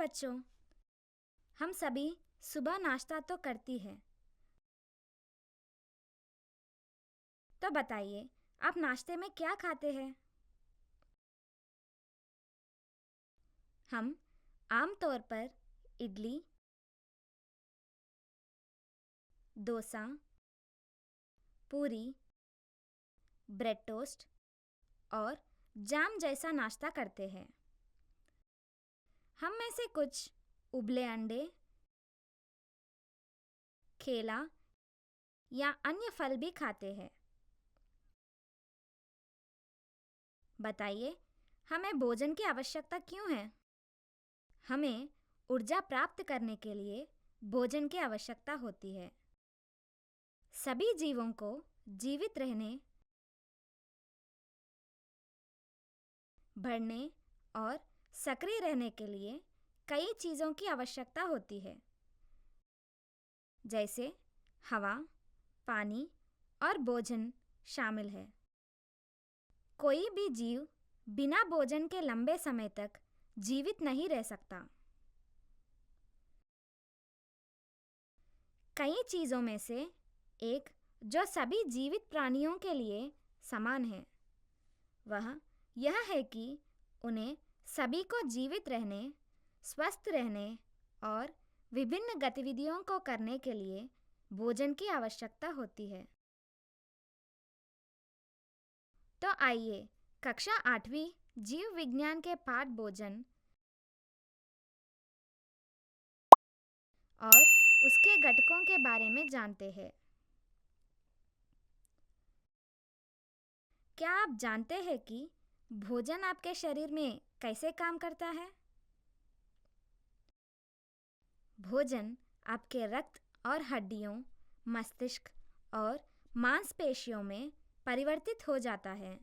बच्चों, हम सभी सुबह नाश्ता तो करती है। तो बताइए, आप नाश्ते में क्या खाते हैं? हम आम तौर पर इडली, डोसा, पूरी, ब्रेड टोस्ट और जाम जैसा नाश्ता करते हैं। हम में से कुछ उबले अंडे, केला या अन्य फल भी खाते हैं। बताइए, हमें भोजन की आवश्यकता क्यों है? हमें ऊर्जा प्राप्त करने के लिए भोजन की आवश्यकता होती है। सभी जीवों को जीवित रहने, बढ़ने और सक्रिय रहने के लिए कई चीज़ों की आवश्यकता होती है, जैसे हवा, पानी और भोजन शामिल है। कोई भी जीव बिना भोजन के लंबे समय तक जीवित नहीं रह सकता। कई चीज़ों में से एक जो सभी जीवित प्राणियों के लिए समान है, वह यह है कि उन्हें सभी को जीवित रहने, स्वस्थ रहने और विभिन्न गतिविधियों को करने के लिए भोजन की आवश्यकता होती है। तो आइए कक्षा 8वीं जीव विज्ञान के पाठ भोजन और उसके घटकों के बारे में जानते हैं। क्या आप जानते हैं कि भोजन आपके शरीर में कैसे काम करता है? भोजन आपके रक्त और हड्डियों, मस्तिष्क और मांसपेशियों में परिवर्तित हो जाता है।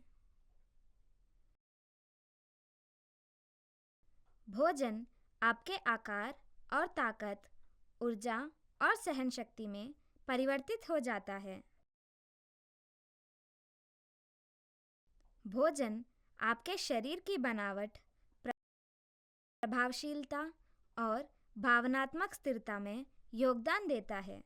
भोजन आपके आकार और ताकत, ऊर्जा और सहनशक्ति में परिवर्तित हो जाता है। भोजन आपके शरीर की बनावट, प्रभावशीलता और भावनात्मक स्थिरता में योगदान देता है।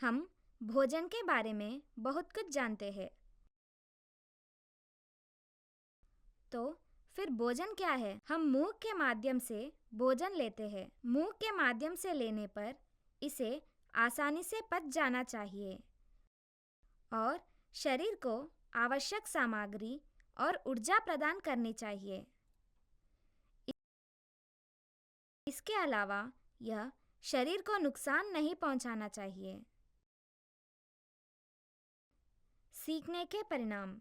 हम भोजन के बारे में बहुत कुछ जानते हैं। तो फिर भोजन क्या है? हम मुंह के माध्यम से भोजन लेते हैं। मुंह के माध्यम से लेने पर इसे आसानी से पच जाना चाहिए और शरीर को आवश्यक सामग्री और ऊर्जा प्रदान करनी चाहिए। इसके अलावा यह शरीर को नुकसान नहीं पहुंचाना चाहिए। सीखने के परिणाम।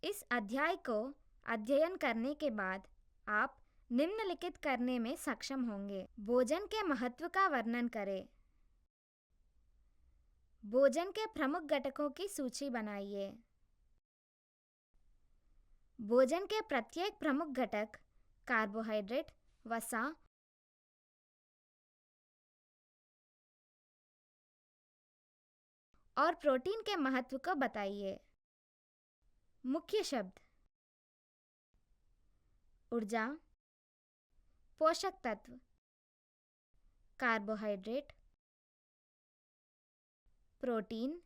इस अध्याय को अध्ययन करने के बाद आप निम्नलिखित करने में सक्षम होंगे। भोजन के महत्व का वर्णन करें। भोजन के प्रमुख घटकों की सूची बनाइए। भोजन के प्रत्येक प्रमुख घटक, कार्बोहाइड्रेट, वसा और प्रोटीन के महत्व को बताइए। मुख्य शब्द: ऊर्जा, पोषक तत्व, कार्बोहाइड्रेट, प्रोटीन,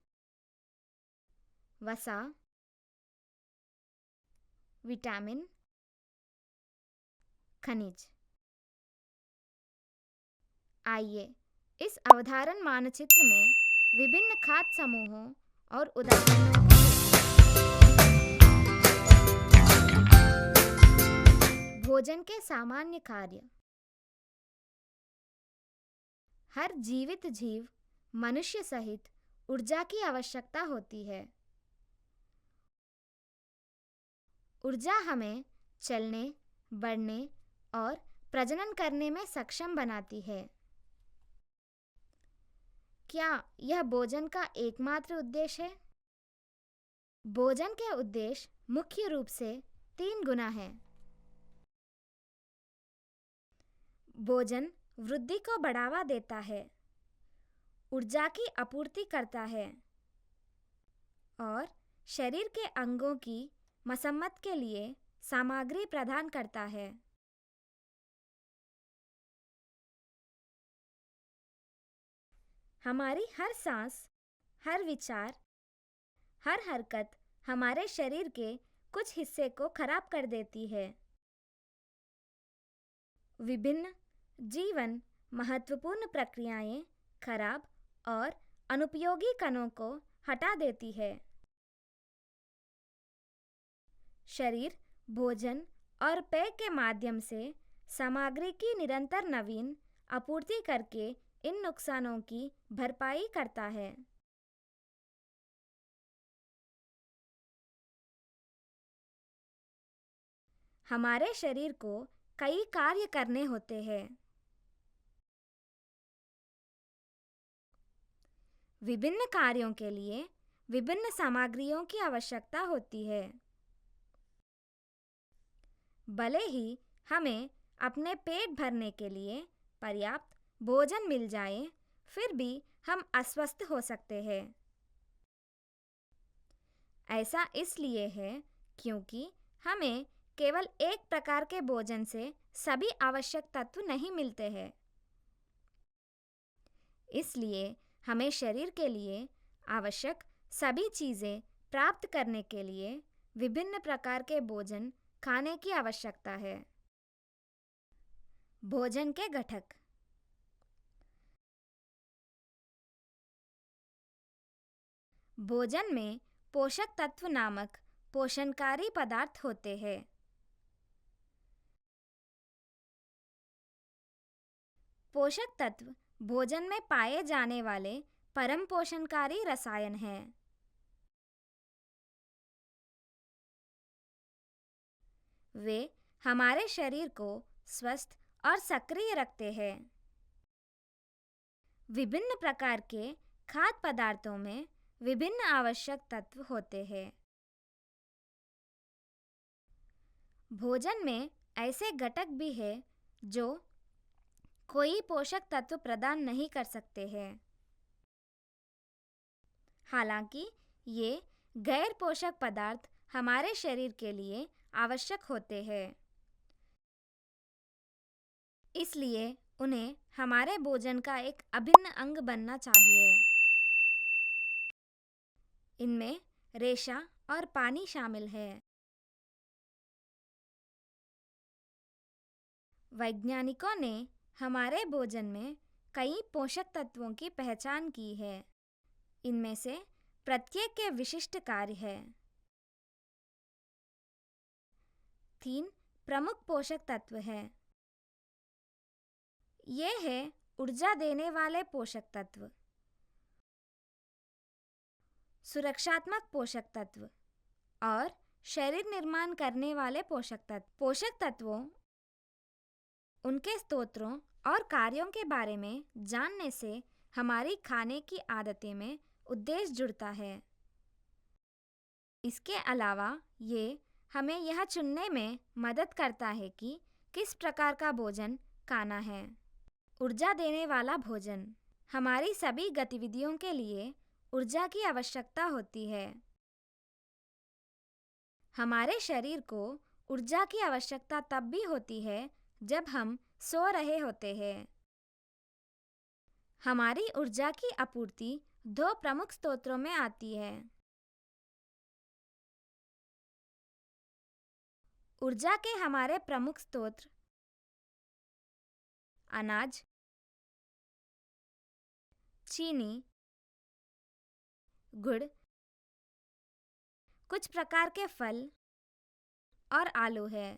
वसा, विटामिन, खनिज। आइए इस अवधारण मानचित्र में विभिन्न खाद्य समूहों और उदाहरणों को देखें। भोजन के सामान्य कार्य। हर जीवित जीव, मनुष्य सहित, ऊर्जा की आवश्यकता होती है। ऊर्जा हमें चलने, बढ़ने और प्रजनन करने में सक्षम बनाती है। क्या यह भोजन का एकमात्र उद्देश्य है? भोजन के उद्देश्य मुख्य रूप से 3 गुना हैं। भोजन वृद्धि को बढ़ावा देता है, ऊर्जा की आपूर्ति करता है और शरीर के अंगों की मरम्मत के लिए सामग्री प्रदान करता है। हमारी हर सांस, हर विचार, हर हरकत हमारे शरीर के कुछ हिस्से को खराब कर देती है। विभिन्न जीवन महत्वपूर्ण प्रक्रियाएं खराब और अनुपयोगी कणों को हटा देती है। शरीर भोजन और पेय के माध्यम से सामग्री की निरंतर नवीन आपूर्ति करके इन नुकसानों की भरपाई करता है। हमारे शरीर को कई कार्य करने होते हैं। विभिन्न कार्यों के लिए विभिन्न सामग्रियों की आवश्यकता होती है। भले ही हमें अपने पेट भरने के लिए पर्याप्त भोजन मिल जाए, फिर भी हम अस्वस्थ हो सकते हैं। ऐसा इसलिए है क्योंकि हमें केवल एक प्रकार के भोजन से सभी आवश्यक तत्व नहीं मिलते हैं। इसलिए हमें शरीर के लिए आवश्यक सभी चीज़ें प्राप्त करने के लिए विभिन्न प्रकार के भोजन खाने की आवश्यकता है। भोजन के घटक। भोजन में पोषक तत्व नामक पोषणकारी पदार्थ होते हैं। पोषक तत्व भोजन में पाए जाने वाले परम पोषणकारी रसायन हैं। वे हमारे शरीर को स्वस्थ और सक्रिय रखते हैं। विभिन्न प्रकार के खाद्य पदार्थों में विभिन्न आवश्यक तत्व होते हैं। भोजन में ऐसे घटक भी हैं जो कोई पोषक तत्व प्रदान नहीं कर सकते हैं। हालांकि ये गैर पोषक पदार्थ हमारे शरीर के लिए आवश्यक होते हैं। इसलिए उन्हें हमारे भोजन का एक अभिन्न अंग बनना चाहिए। इनमें रेशा और पानी शामिल है। वैज्ञानिकों ने हमारे भोजन में कई पोषक तत्वों की पहचान की है। इनमें से प्रत्येक के विशिष्ट कार्य हैं। 3 प्रमुख पोषक तत्व हैं। ये हैं ऊर्जा देने वाले पोषक तत्व, सुरक्षात्मक पोषक तत्व और शरीर निर्माण करने वाले पोषक तत्व। पोषक तत्वों, उनके स्रोतों और कार्यों के बारे में जानने से हमारी खाने की आदतें में उद्देश्य जुड़ता है। इसके अलावा ये हमें यह चुनने में मदद करता है कि किस प्रकार का भोजन खाना है। ऊर्जा देने वाला भोजन। हमारी सभी गतिविधियों के लिए ऊर्जा की आवश्यकता होती है। हमारे शरीर को ऊर्जा की आवश्यकता तब भी होती है जब हम सो रहे होते हैं। हमारी ऊर्जा की आपूर्ति 2 प्रमुख स्रोतों में आती है। ऊर्जा के हमारे प्रमुख स्रोत अनाज, चीनी, गुड़, कुछ प्रकार के फल और आलू है।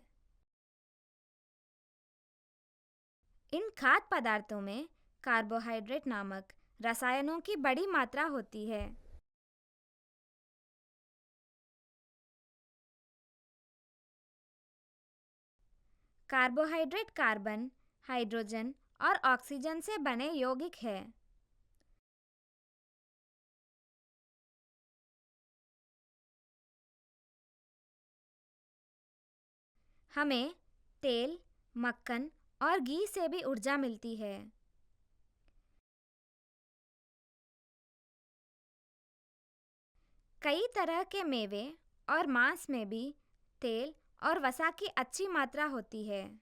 इन खाद्य पदार्थों में कार्बोहाइड्रेट नामक रसायनों की बड़ी मात्रा होती है। कार्बोहाइड्रेट कार्बन, हाइड्रोजन और ऑक्सीजन से बने यौगिक है। हमें तेल, मक्खन और घी से भी ऊर्जा मिलती है। कई तरह के मेवे और मांस में भी तेल और वसा की अच्छी मात्रा होती है।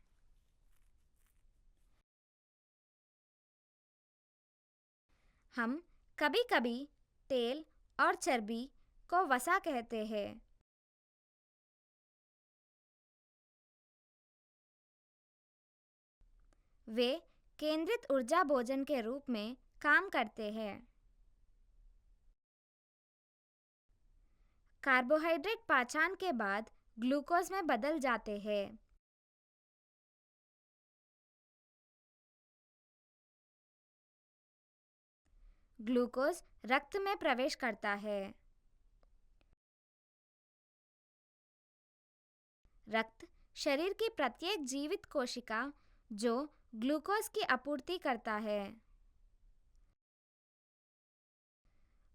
हम कभी-कभी तेल और चर्बी को वसा कहते हैं। वे केंद्रित ऊर्जा भोजन के रूप में काम करते हैं। कार्बोहाइड्रेट पाचन के बाद ग्लूकोज में बदल जाते हैं। ग्लूकोज रक्त में प्रवेश करता है। रक्त शरीर की प्रत्येक जीवित कोशिका जो ग्लूकोज की आपूर्ति करता है।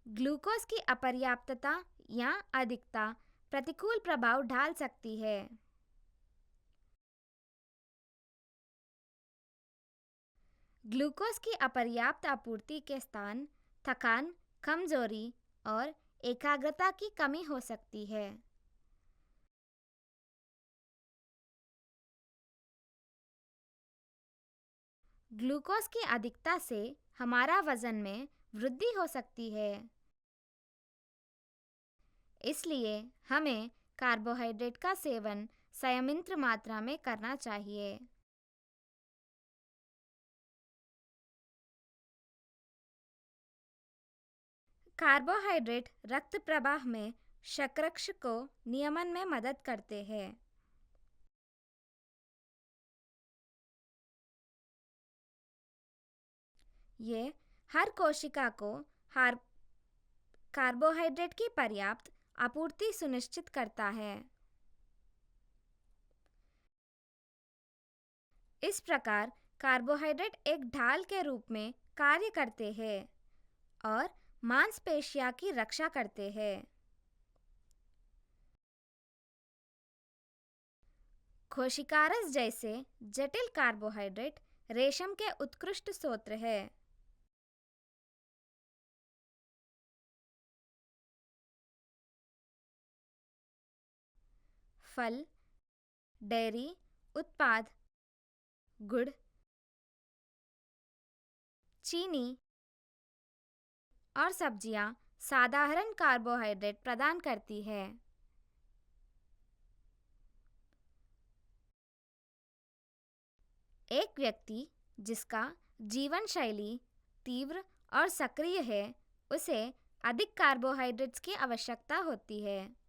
ग्लूकोज की अपर्याप्तता या अधिकता प्रतिकूल प्रभाव डाल सकती है। ग्लूकोज की अपर्याप्त आपूर्ति के स्थान थकान, कमजोरी और एकाग्रता की कमी हो सकती है। ग्लूकोज की अधिकता से हमारा वजन में वृद्धि हो सकती है। इसलिए हमें कार्बोहाइड्रेट का सेवन संयमित मात्रा में करना चाहिए। कार्बोहाइड्रेट रक्त प्रवाह में शर्करा को नियमन में मदद करते हैं। ये हर कोशिका को कार्बोहाइड्रेट की पर्याप्त आपूर्ति सुनिश्चित करता है। इस प्रकार कार्बोहाइड्रेट एक ढाल के रूप में कार्य करते हैं और मांसपेशियों की रक्षा करते हैं। कोशिकारस जैसे जटिल कार्बोहाइड्रेट रेशम के उत्कृष्ट स्रोत है। फल, डेयरी उत्पाद, गुड़, चीनी और सब्जियां साधारण कार्बोहाइड्रेट प्रदान करती है। एक व्यक्ति जिसका जीवन शैली तीव्र और सक्रिय है, उसे अधिक कार्बोहाइड्रेट्स की आवश्यकता होती है।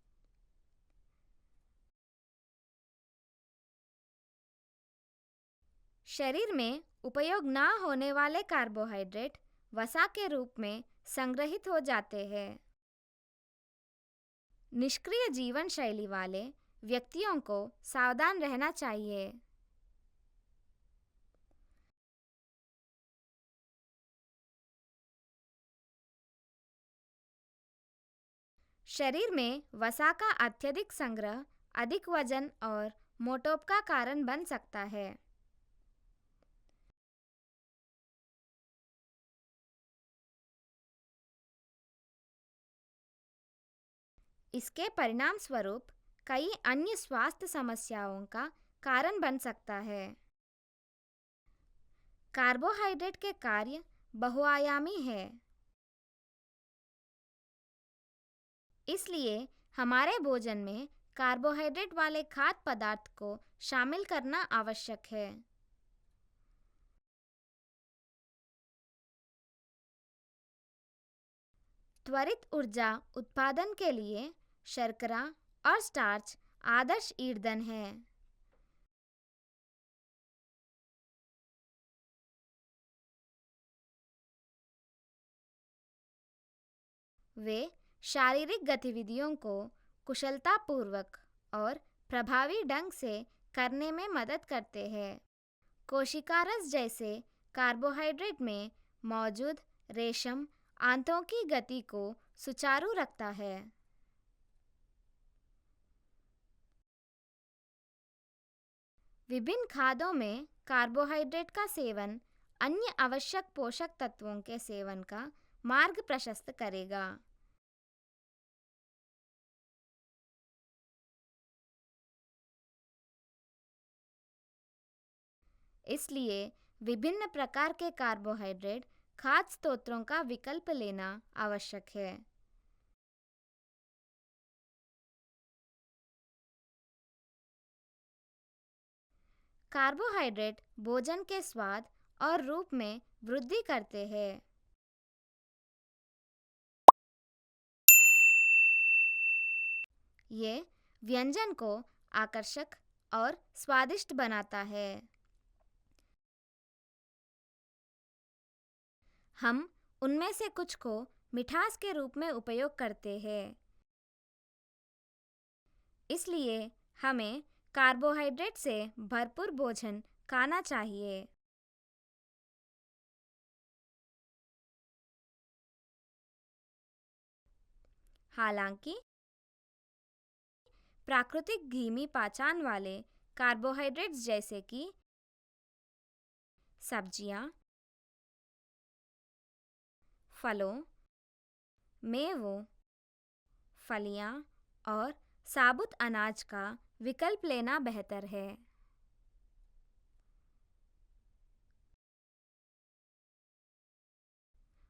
शरीर में उपयोग न होने वाले कार्बोहाइड्रेट वसा के रूप में संग्रहित हो जाते हैं। निष्क्रिय जीवन शैली वाले व्यक्तियों को सावधान रहना चाहिए। शरीर में वसा का अत्यधिक संग्रह अधिक वजन और मोटापा का कारण बन सकता है। इसके परिणाम स्वरूप कई अन्य स्वास्थ्य समस्याओं का कारण बन सकता है। कार्बोहाइड्रेट के कार्य बहुआयामी है। इसलिए हमारे भोजन में कार्बोहाइड्रेट वाले खाद्य पदार्थ को शामिल करना आवश्यक है। त्वरित ऊर्जा उत्पादन के लिए शर्करा और स्टार्च आदर्श ईंधन है। वे शारीरिक गतिविधियों को कुशलतापूर्वक और प्रभावी ढंग से करने में मदद करते हैं। कोशिकारस जैसे कार्बोहाइड्रेट में मौजूद रेशम आंतों की गति को सुचारू रखता है। विभिन्न खाद्यों में कार्बोहाइड्रेट का सेवन अन्य आवश्यक पोषक तत्वों के सेवन का मार्ग प्रशस्त करेगा। इसलिए विभिन्न प्रकार के कार्बोहाइड्रेट खाद्य स्रोतों का विकल्प लेना आवश्यक है। कार्बोहाइड्रेट भोजन के स्वाद और रूप में वृद्धि करते हैं। ये व्यंजन को आकर्षक और स्वादिष्ट बनाता है। हम उनमें से कुछ को मिठास के रूप में उपयोग करते हैं। इसलिए हमें कार्बोहाइड्रेट से भरपूर भोजन खाना चाहिए। हालांकि प्राकृतिक धीमी पाचन वाले कार्बोहाइड्रेट्स जैसे कि सब्जियां, फलों, मेवों, फलियां और साबुत अनाज का विकल्प लेना बेहतर है।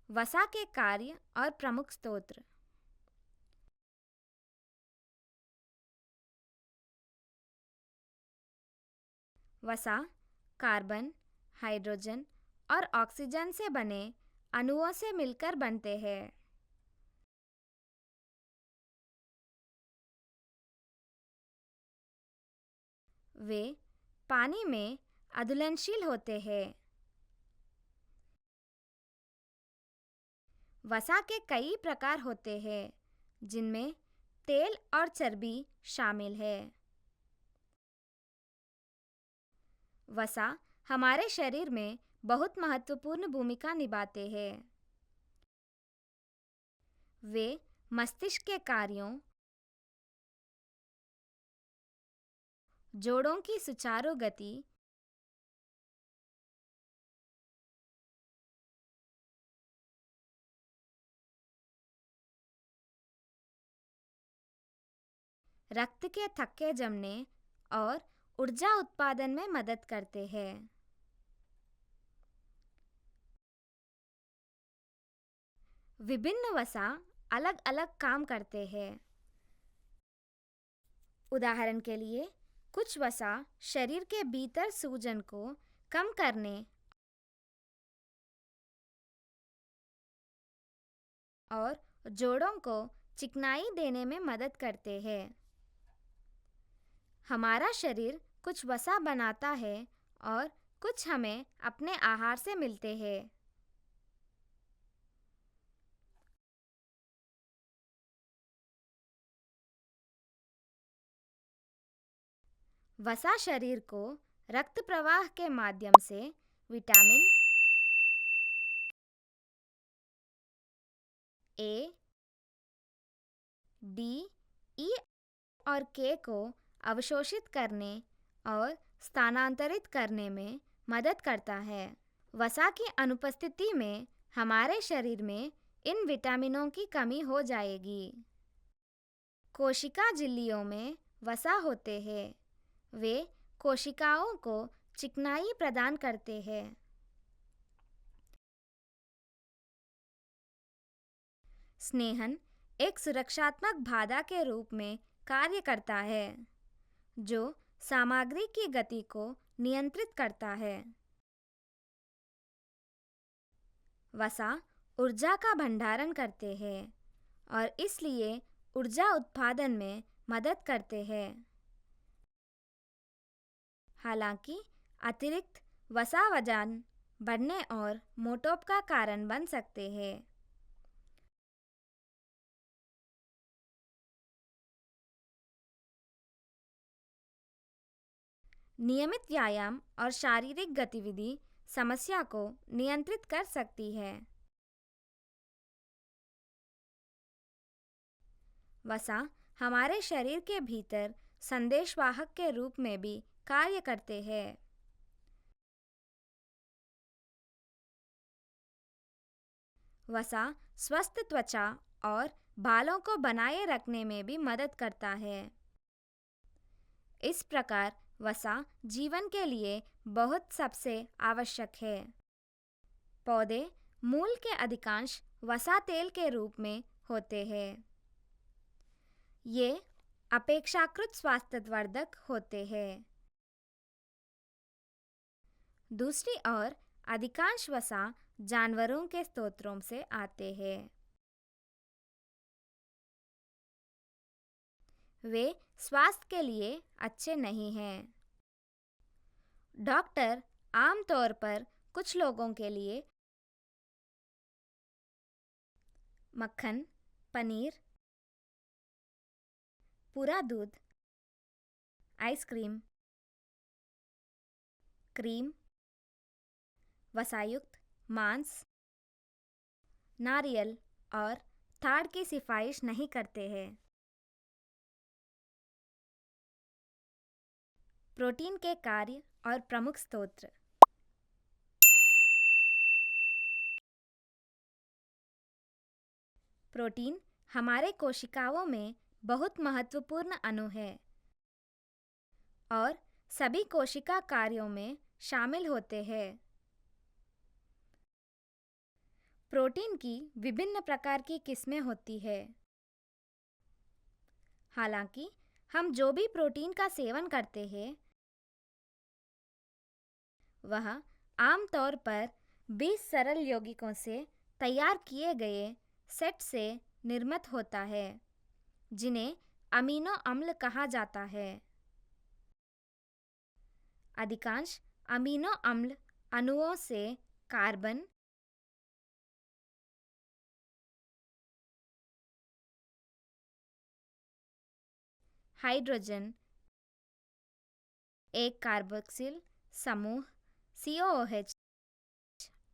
वसा के कार्य और प्रमुख स्रोत। वसा कार्बन, हाइड्रोजन और ऑक्सीजन से बने अणुओं से मिलकर बनते हैं। वे पानी में अघुलनशील होते हैं। वसा के कई प्रकार होते हैं, जिनमें तेल और चर्बी शामिल है। वसा हमारे शरीर में बहुत महत्वपूर्ण भूमिका निभाते हैं। वे मस्तिष्क के कार्यों, जोड़ों की सुचारू गति, रक्त के थक्के जमने और ऊर्जा उत्पादन में मदद करते हैं। विभिन्न वसा अलग अलग काम करते हैं। उदाहरण के लिए, कुछ वसा शरीर के भीतर सूजन को कम करने और जोड़ों को चिकनाई देने में मदद करते हैं। हमारा शरीर कुछ वसा बनाता है और कुछ हमें अपने आहार से मिलते हैं। वसा शरीर को रक्त प्रवाह के माध्यम से विटामिन ए, डी, ई और के को अवशोषित करने और स्थानांतरित करने में मदद करता है। वसा की अनुपस्थिति में हमारे शरीर में इन विटामिनों की कमी हो जाएगी। कोशिका झिल्लियों में वसा होते हैं। वे कोशिकाओं को चिकनाई प्रदान करते हैं। स्नेहन एक सुरक्षात्मक बाधा के रूप में कार्य करता है, जो सामग्री की गति को नियंत्रित करता है। वसा ऊर्जा का भंडारण करते हैं और इसलिए ऊर्जा उत्पादन में मदद करते हैं। हालांकि अतिरिक्त वसा वजन बढ़ने और मोटापा का कारण बन सकते हैं। नियमित व्यायाम और शारीरिक गतिविधि समस्या को नियंत्रित कर सकती है। वसा हमारे शरीर के भीतर संदेशवाहक के रूप में भी कार्य करते हैं। वसा स्वस्थ त्वचा और बालों को बनाए रखने में भी मदद करता है। इस प्रकार वसा जीवन के लिए बहुत सबसे आवश्यक है। पौधे मूल के अधिकांश वसा तेल के रूप में होते हैं। ये अपेक्षाकृत स्वास्थ्यवर्धक होते हैं। दूसरी ओर अधिकांश वसा जानवरों के स्रोतों से आते हैं। वे स्वास्थ्य के लिए अच्छे नहीं हैं। डॉक्टर आमतौर पर कुछ लोगों के लिए मक्खन, पनीर, पूरा दूध, आइसक्रीम, क्रीम, वसायुक्त मांस, नारियल और ताड़ की सिफारिश नहीं करते हैं। प्रोटीन के कार्य और प्रमुख स्रोत। प्रोटीन हमारे कोशिकाओं में बहुत महत्वपूर्ण अणु है और सभी कोशिका कार्यों में शामिल होते हैं। प्रोटीन की विभिन्न प्रकार की किस्में होती है। हालांकि हम जो भी प्रोटीन का सेवन करते हैं वह आमतौर पर 20 सरल यौगिकों से तैयार किए गए सेट से निर्मित होता है जिन्हें अमीनो अम्ल कहा जाता है। अधिकांश अमीनो अम्ल अणुओं से कार्बन, हाइड्रोजन, एक कार्बोक्सिल समूह COOH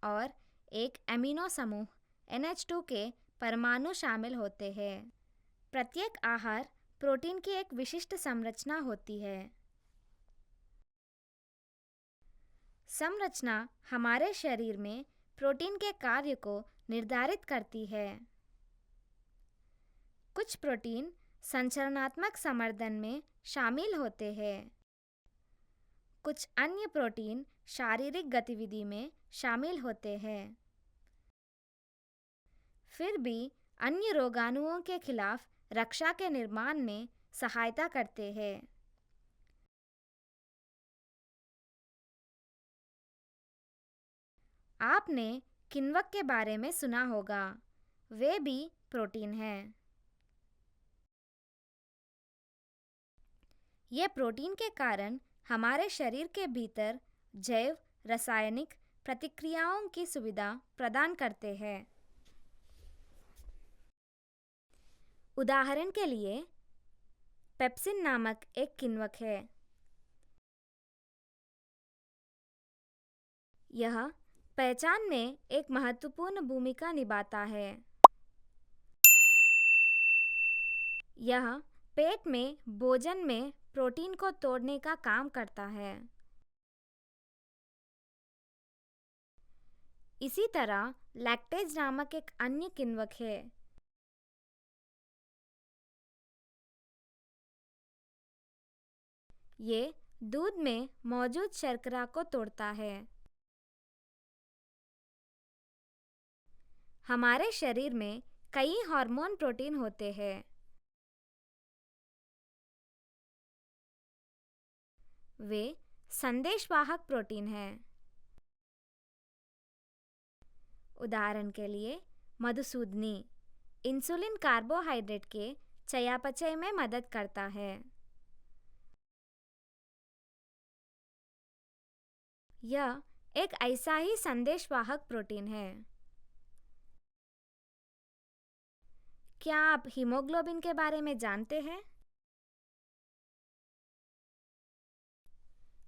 और एक एमिनो समूह NH2 के परमाणु शामिल होते हैं। प्रत्येक आहार प्रोटीन की एक विशिष्ट संरचना होती है। संरचना हमारे शरीर में प्रोटीन के कार्य को निर्धारित करती है। कुछ प्रोटीन संरचनात्मक संवर्धन में शामिल होते हैं। कुछ अन्य प्रोटीन शारीरिक गतिविधि में शामिल होते हैं। फिर भी अन्य रोगाणुओं के खिलाफ रक्षा के निर्माण में सहायता करते हैं। आपने किण्वक के बारे में सुना होगा, वे भी प्रोटीन हैं। ये प्रोटीन के कारण हमारे शरीर के भीतर जैव रासायनिक प्रतिक्रियाओं की सुविधा प्रदान करते हैं। उदाहरण के लिए पेप्सिन नामक एक किण्वक है। यह पहचान में एक महत्वपूर्ण भूमिका निभाता है। यह पेट में भोजन में प्रोटीन को तोड़ने का काम करता है। इसी तरह लैक्टेज नामक एक अन्य किण्वक है। ये दूध में मौजूद शर्करा को तोड़ता है। हमारे शरीर में कई हार्मोन प्रोटीन होते हैं। वे संदेशवाहक प्रोटीन हैं। उदाहरण के लिए मधुसूदनी इंसुलिन कार्बोहाइड्रेट के चयापचय में मदद करता है। यह एक ऐसा ही संदेशवाहक प्रोटीन है। क्या आप हीमोग्लोबिन के बारे में जानते हैं?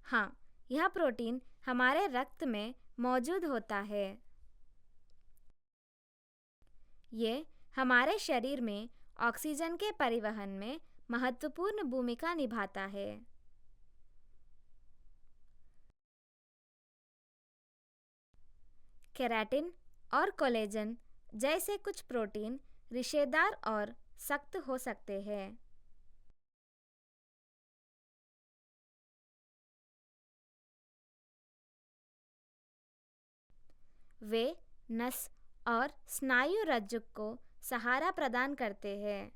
हाँ, यह प्रोटीन हमारे रक्त में मौजूद होता है। ये हमारे शरीर में ऑक्सीजन के परिवहन में महत्वपूर्ण भूमिका निभाता है। केराटिन और कोलेजन जैसे कुछ प्रोटीन रेशेदार और सख्त हो सकते हैं। वे नस और स्नायु रज्जु को सहारा प्रदान करते हैं।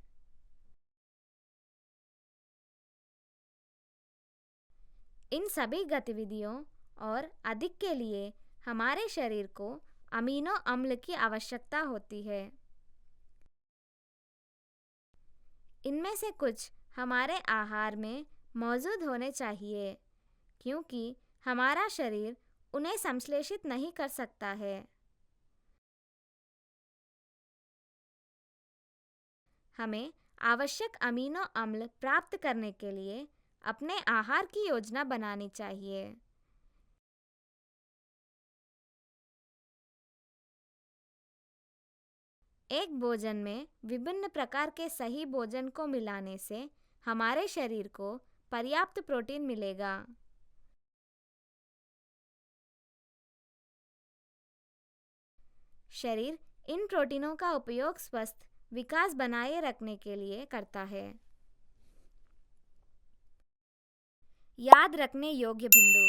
इन सभी गतिविधियों और अधिक के लिए हमारे शरीर को अमीनो अम्ल की आवश्यकता होती है। इनमें से कुछ हमारे आहार में मौजूद होने चाहिए, क्योंकि हमारा शरीर उन्हें संश्लेषित नहीं कर सकता है। हमें आवश्यक अमीनो अम्ल प्राप्त करने के लिए अपने आहार की योजना बनानी चाहिए। एक भोजन में विभिन्न प्रकार के सही भोजन को मिलाने से हमारे शरीर को पर्याप्त प्रोटीन मिलेगा। शरीर इन प्रोटीनों का उपयोग स्वस्थ विकास बनाए रखने के लिए करता है। याद रखने योग्य बिंदु: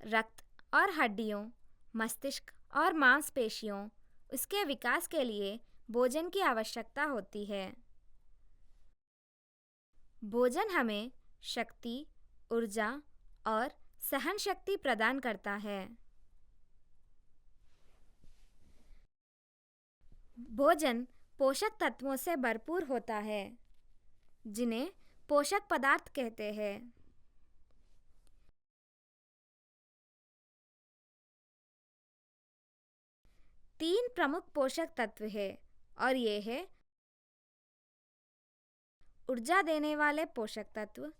रक्त और हड्डियों, मस्तिष्क और मांसपेशियों, उसके विकास के लिए भोजन की आवश्यकता होती है। भोजन हमें शक्ति, ऊर्जा और सहन शक्ति प्रदान करता है। भोजन पोषक तत्वों से भरपूर होता है, जिन्हें पोषक पदार्थ कहते हैं। तीन प्रमुख पोषक तत्व हैं और ये है ऊर्जा देने वाले पोषक तत्व,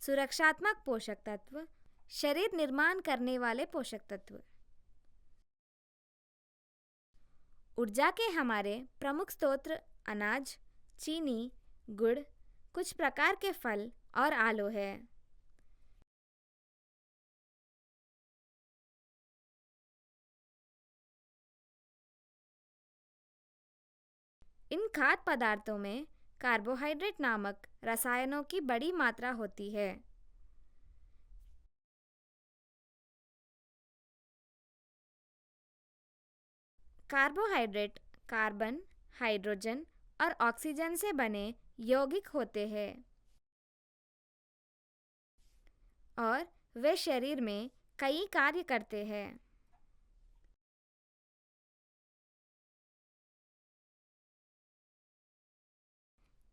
सुरक्षात्मक पोषक तत्व, शरीर निर्माण करने वाले पोषक तत्व। ऊर्जा के हमारे प्रमुख स्रोत अनाज, चीनी, गुड़, कुछ प्रकार के फल और आलू है। इन खाद्य पदार्थों में कार्बोहाइड्रेट नामक रसायनों की बड़ी मात्रा होती है। कार्बोहाइड्रेट कार्बन, हाइड्रोजन और ऑक्सीजन से बने यौगिक होते हैं और वे शरीर में कई कार्य करते हैं।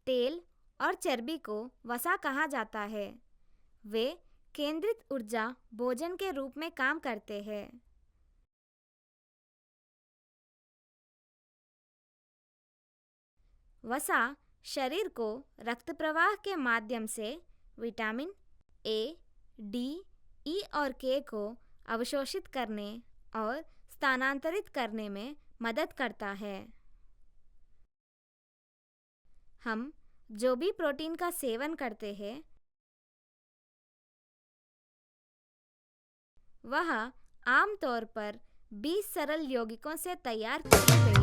तेल और चर्बी को वसा कहा जाता है। वे केंद्रित ऊर्जा भोजन के रूप में काम करते हैं। वसा शरीर को रक्त प्रवाह के माध्यम से विटामिन ए, डी, ई और के को अवशोषित करने और स्थानांतरित करने में मदद करता है। हम जो भी प्रोटीन का सेवन करते हैं, वह आमतौर पर 20 सरल यौगिकों से तैयार किए गए